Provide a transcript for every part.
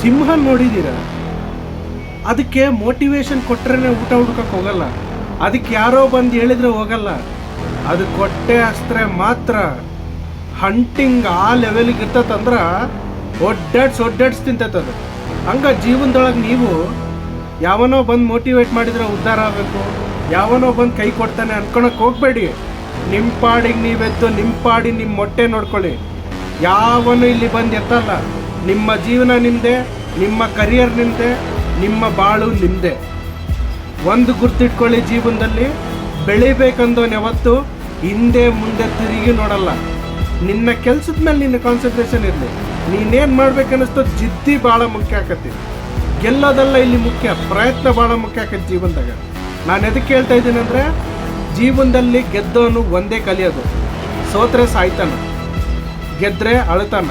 ಸಿಂಹ ನೋಡಿದ್ದೀರಾ? ಅದಕ್ಕೆ ಮೋಟಿವೇಶನ್ ಕೊಟ್ರೆ ಊಟ ಹುಡ್ಕಕ್ಕೆ ಹೋಗಲ್ಲ, ಅದಕ್ಕೆ ಯಾರೋ ಬಂದು ಹೇಳಿದ್ರೆ ಹೋಗಲ್ಲ. ಅದು ಕೊಟ್ಟೆ ಅಸ್ತ್ರೆ ಮಾತ್ರ ಹಂಟಿಂಗ್ ಆ ಲೆವೆಲ್ಗೆ ಇರ್ತದಂದ್ರೆ ಒಡ್ಡಾಡ್ಸ್ ತಿಂತದ. ಹಂಗ ಜೀವನದೊಳಗೆ ನೀವು ಯಾವನೋ ಬಂದು ಮೋಟಿವೇಟ್ ಮಾಡಿದ್ರೆ ಉದ್ಧಾರ ಆಗಬೇಕು, ಯಾವನೋ ಬಂದು ಕೈ ಕೊಡ್ತಾನೆ ಅನ್ಕೊಳಕ್ಕೆ ಹೋಗ್ಬೇಡಿ. ನಿಮ್ಮ ಪಾಡಿಗೆ ನೀವೆದ್ದು ನಿಮ್ಮ ಪಾಡಿ ನಿಮ್ಮ ಮೊಟ್ಟೆ ನೋಡ್ಕೊಳ್ಳಿ. ಯಾವನು ಇಲ್ಲಿ ಬಂದು ಎತ್ತಲ್ಲ. ನಿಮ್ಮ ಜೀವನ ನಿಮ್ಮದೇ, ನಿಮ್ಮ ಕರಿಯರ್ ನಿಮ್ಮದೇ, ನಿಮ್ಮ ಬಾಳು ನಿಮ್ಮದೇ. ಒಂದು ಗುರ್ತಿಟ್ಕೊಳ್ಳಿ, ಜೀವನದಲ್ಲಿ ಬೆಳಿಬೇಕಂದೋನು ಯಾವತ್ತು ಹಿಂದೆ ಮುಂದೆ ತಿರುಗಿ ನೋಡಲ್ಲ. ನಿನ್ನ ಕೆಲಸದ ಮೇಲೆ ನಿನ್ನ ಕಾನ್ಸಂಟ್ರೇಷನ್ ಇರಲಿ. ನೀನೇನು ಮಾಡ್ಬೇಕನ್ನಿಸ್ತೋ ಜಿದ್ದಿ ಭಾಳ ಮುಖ್ಯ ಆಕತಿ. ಗೆಲ್ಲೋದೆಲ್ಲ ಇಲ್ಲಿ ಮುಖ್ಯ, ಪ್ರಯತ್ನ ಭಾಳ ಮುಖ್ಯ ಆಕತಿ ಜೀವನದಾಗ. ನಾನು ಎದಕ್ಕೆ ಹೇಳ್ತಾ ಇದ್ದೀನಿ ಅಂದರೆ, ಜೀವನದಲ್ಲಿ ಗೆದ್ದವನು ಒಂದೇ ಕಲಿಯೋದು. ಸೋತ್ರೆ ಸಾಯ್ತಾನ, ಗೆದ್ರೆ ಅಳ್ತಾನ.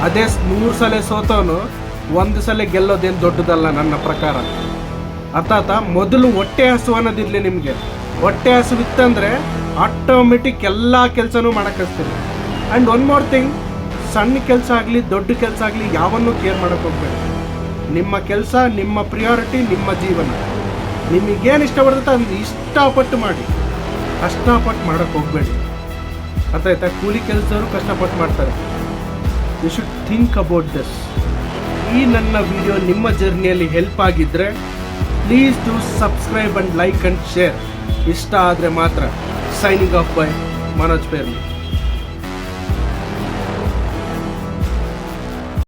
ಅದೇ 100 ಸಲ ಸೋತವನು 1 ಸಲ ಗೆಲ್ಲೋದೇನು ದೊಡ್ಡದಲ್ಲ ನನ್ನ ಪ್ರಕಾರ. ಅರ್ಥಾತ ಮೊದಲು ಹೊಟ್ಟೆ ಹಸು ಅನ್ನೋದಿರಲಿ ನಿಮಗೆ. ಹೊಟ್ಟೆ ಹಸುವಿತ್ತಂದರೆ ಆಟೋಮೆಟಿಕ್ ಎಲ್ಲ ಕೆಲಸನೂ ಮಾಡೋಕ್ಕಿಸ್ತೀರಿ. ಆ್ಯಂಡ್ ಒನ್ ಮೋರ್ ಥಿಂಗ್, ಸಣ್ಣ ಕೆಲಸ ಆಗಲಿ ದೊಡ್ಡ ಕೆಲಸ ಆಗಲಿ ಯಾವನ್ನೂ ಕೇರ್ ಮಾಡೋಕ್ಕೆ ಹೋಗ್ಬೇಡಿ. ನಿಮ್ಮ ಕೆಲಸ, ನಿಮ್ಮ ಪ್ರಿಯಾರಿಟಿ, ನಿಮ್ಮ ಜೀವನ. ನಿಮಗೇನು ಇಷ್ಟ ಬರ್ತದೆ ಅದು ಇಷ್ಟಪಟ್ಟು ಮಾಡಿ, ಕಷ್ಟಪಟ್ಟು ಮಾಡೋಕ್ಕೆ ಹೋಗಬೇಡಿ. ಅರ್ಥ ಆಯ್ತಾ? ಕೂಲಿ ಕೆಲಸದವರು ಕಷ್ಟಪಟ್ಟು ಮಾಡ್ತಾರೆ. You should think about this. ಈ ನನ್ನ ವಿಡಿಯೋ ನಿಮ್ಮ ಜರ್ನಿಯಲ್ಲಿ ಹೆಲ್ಪ್ ಆಗಿದ್ದರೆ please do subscribe and like and share. ಇಷ್ಟ ಆದರೆ ಮಾತ್ರ. Signing off by Manoj ಪೇರ್ಲಿ.